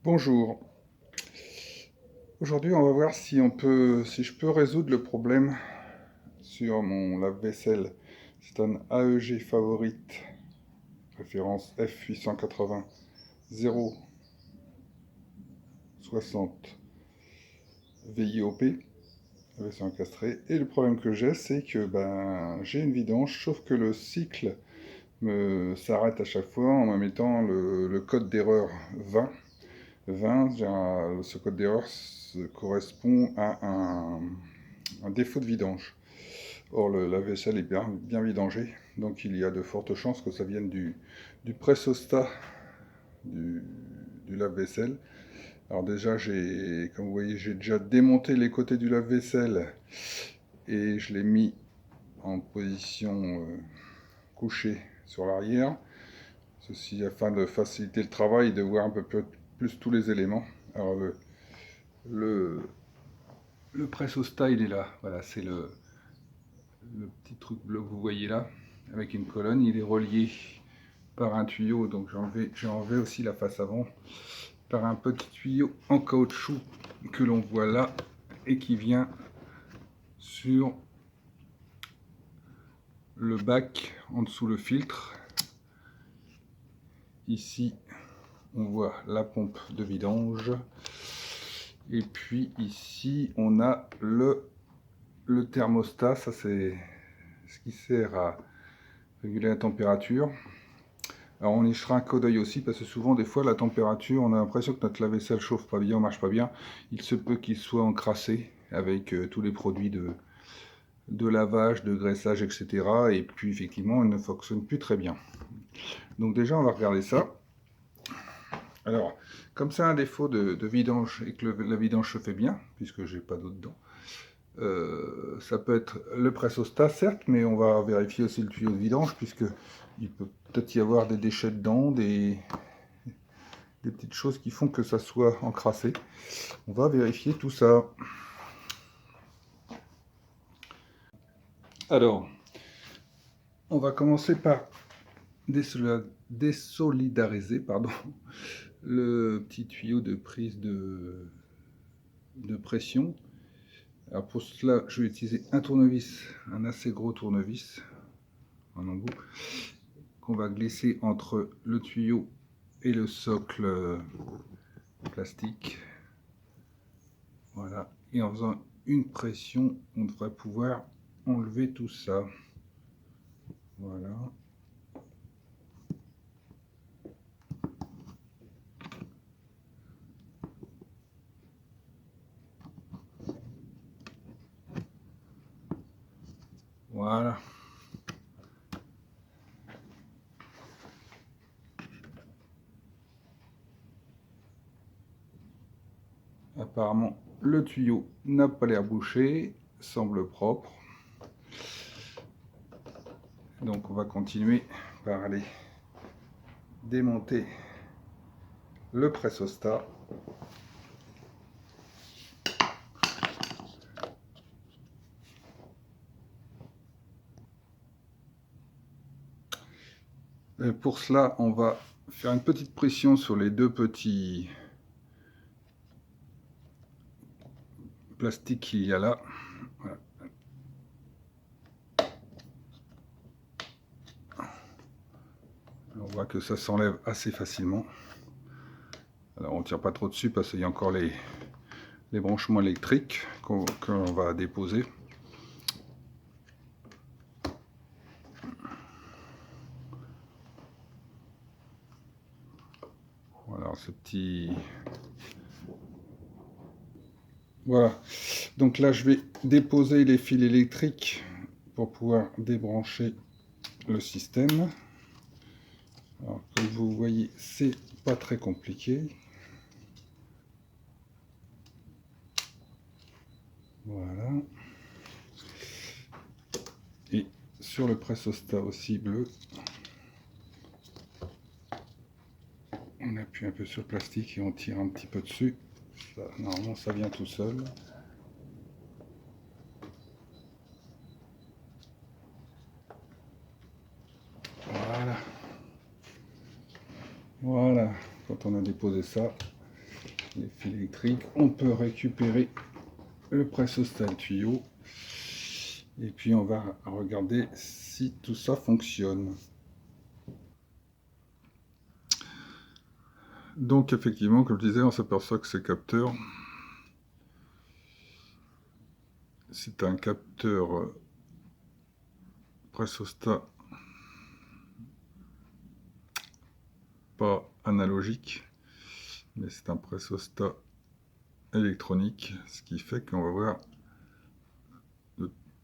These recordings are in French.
Bonjour. Aujourd'hui, on va voir si je peux résoudre le problème sur mon lave-vaisselle. C'est un AEG Favorite, référence F880 060 VIOP, version encastrée. Et le problème que j'ai, c'est que j'ai une vidange, sauf que le cycle s'arrête à chaque fois en me mettant le code d'erreur 20. 20, ce code d'erreur correspond à un défaut de vidange. Or, la vaisselle est bien vidangée, donc il y a de fortes chances que ça vienne du pressostat du, du lave-vaisselle. Alors déjà, comme vous voyez, j'ai déjà démonté les côtés du lave-vaisselle et je l'ai mis en position couchée sur l'arrière. Ceci afin de faciliter le travail et de voir un peu plus tous les éléments. Alors le, le pressostat, il est là. Voilà, c'est le petit truc bleu que vous voyez là, avec une colonne. Il est relié par un tuyau, donc j'ai enlevé aussi la face avant, par un petit tuyau en caoutchouc que l'on voit là et qui vient sur le bac en dessous le filtre. Ici, on voit la pompe de vidange. Et puis ici, on a le thermostat. Ça, c'est ce qui sert à réguler la température. Alors on y jetera un coup d'œil aussi parce que souvent des fois la température, on a l'impression que notre lave-vaisselle chauffe pas bien, marche pas bien. Il se peut qu'il soit encrassé avec tous les produits de lavage, de graissage, etc. Et puis effectivement, il ne fonctionne plus très bien. Donc déjà, on va regarder ça. Alors, comme c'est un défaut de vidange et que la vidange se fait bien, puisque j'ai pas d'eau dedans, ça peut être le pressostat, certes, mais on va vérifier aussi le tuyau de vidange, puisque il peut peut-être y avoir des déchets dedans, des petites choses qui font que ça soit encrassé. On va vérifier tout ça. Alors, on va commencer par désolidariser le petit tuyau de prise de pression. Alors pour cela, je vais utiliser un tournevis, un assez gros tournevis, en embout, qu'on va glisser entre le tuyau et le socle plastique. Voilà. Et en faisant une pression, on devrait pouvoir enlever tout ça. Voilà. Voilà. Apparemment, le tuyau n'a pas l'air bouché, semble propre. Donc on va continuer par aller démonter le pressostat. Et pour cela, on va faire une petite pression sur les deux petits plastiques qu'il y a là. Voilà. On voit que ça s'enlève assez facilement. Alors on ne tire pas trop dessus parce qu'il y a encore les branchements électriques qu'on va déposer. Voilà, ce petit... Voilà. Donc là, je vais déposer les fils électriques pour pouvoir débrancher le système. Alors, comme vous voyez, c'est pas très compliqué. Voilà. Et sur le pressostat aussi bleu, on appuie un peu sur le plastique et on tire un petit peu dessus. Ça, normalement, ça vient tout seul. Voilà. Voilà. Quand on a déposé ça, les fils électriques. On peut récupérer le pressostat, le tuyau. Et puis on va regarder si tout ça fonctionne. Donc effectivement, comme je disais, on s'aperçoit que ces capteurs, c'est un capteur pressostat pas analogique, mais c'est un pressostat électronique, ce qui fait qu'on va avoir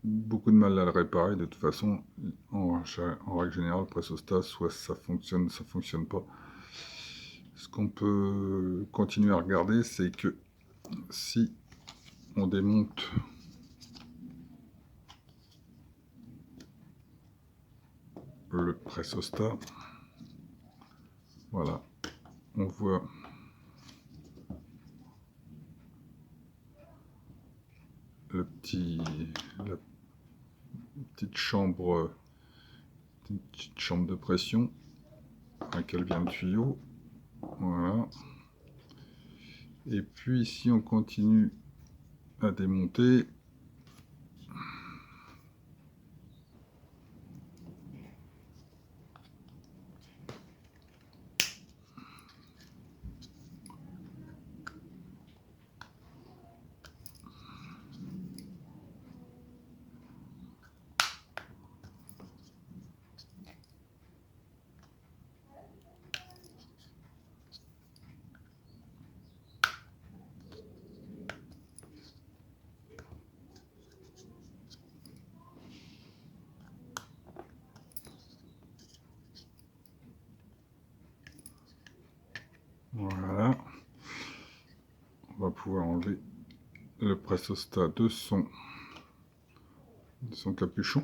beaucoup de mal à le réparer. De toute façon, en règle générale, le pressostat, soit ça fonctionne pas. Ce qu'on peut continuer à regarder, c'est que si on démonte le pressostat, voilà, on voit la petite chambre de pression à laquelle vient le tuyau. Voilà. Et puis si on continue à démonter, voilà, on va pouvoir enlever le pressostat de son capuchon.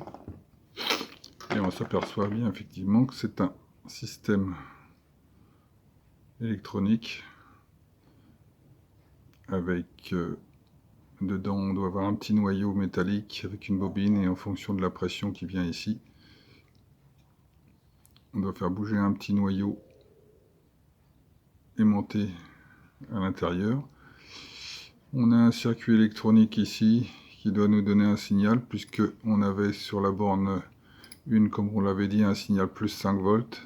Et on s'aperçoit bien effectivement que c'est un système électronique avec dedans on doit avoir un petit noyau métallique avec une bobine, et en fonction de la pression qui vient ici, on doit faire bouger un petit noyau aimanté à l'intérieur. On a un circuit électronique ici qui doit nous donner un signal, puisque on avait sur la borne une, comme on l'avait dit, un signal plus 5 volts.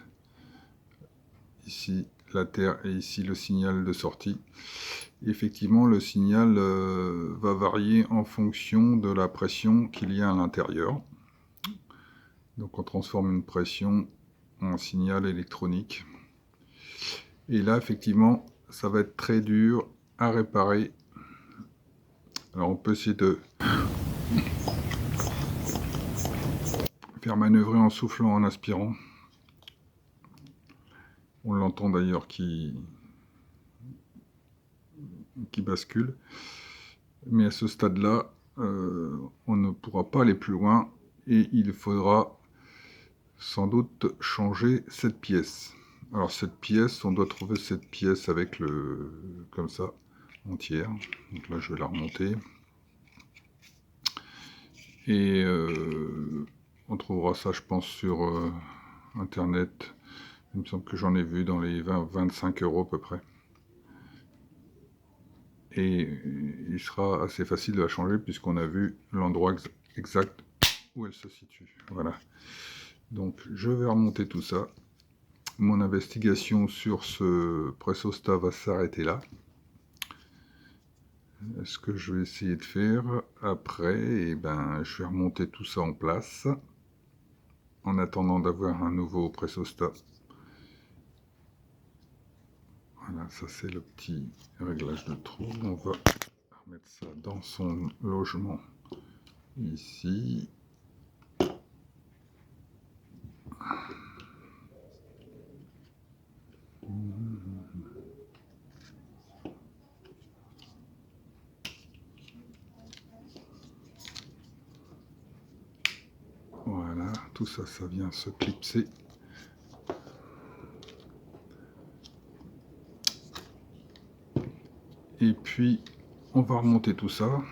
Ici la terre et ici le signal de sortie. Effectivement, le signal va varier en fonction de la pression qu'il y a à l'intérieur. Donc on transforme une pression en signal électronique. Et là, effectivement, ça va être très dur à réparer. Alors on peut essayer de faire manœuvrer en soufflant, en aspirant. On l'entend d'ailleurs qui bascule. Mais à ce stade-là, on ne pourra pas aller plus loin, et il faudra sans doute changer cette pièce. Alors cette pièce, on doit trouver cette pièce avec comme ça, entière. Donc là je vais la remonter. Et on trouvera ça, je pense, sur internet. Il me semble que j'en ai vu dans les 20-25 € à peu près. Et il sera assez facile de la changer, puisqu'on a vu l'endroit exact où elle se situe. Voilà. Donc je vais remonter tout ça. Mon investigation sur ce pressostat va s'arrêter là. Ce que je vais essayer de faire après, eh ben, je vais remonter tout ça en place en attendant d'avoir un nouveau pressostat. Voilà, ça c'est le petit réglage de trou. On va remettre ça dans son logement ici. Voilà, tout ça, ça vient se clipser. Et puis, on va remonter tout ça.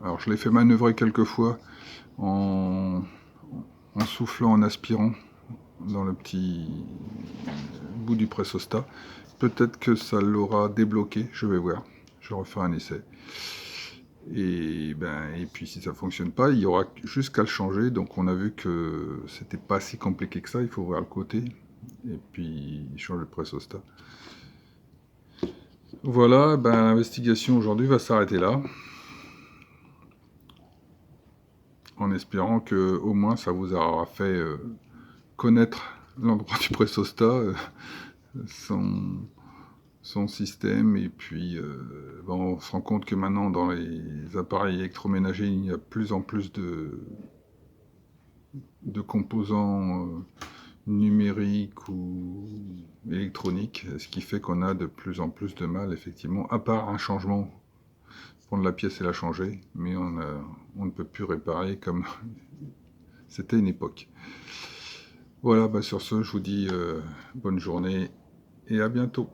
Alors, je l'ai fait manœuvrer quelques fois en soufflant, en aspirant dans le petit bout du pressostat, peut-être que ça l'aura débloqué, je vais voir. Je referai un essai. Et puis si ça fonctionne pas, il y aura juste qu'à le changer. Donc on a vu que c'était pas si compliqué que ça. Il faut voir le côté et puis changer le pressostat. Voilà, l'investigation aujourd'hui va s'arrêter là, en espérant que au moins ça vous aura fait connaître l'endroit du pressostat, son, son système, et puis on se rend compte que maintenant dans les appareils électroménagers, il y a de plus en plus de composants numériques ou électroniques, ce qui fait qu'on a de plus en plus de mal, effectivement, à part un changement, prendre la pièce et la changer, mais on ne peut plus réparer comme c'était une époque. Voilà, sur ce, je vous dis bonne journée et à bientôt.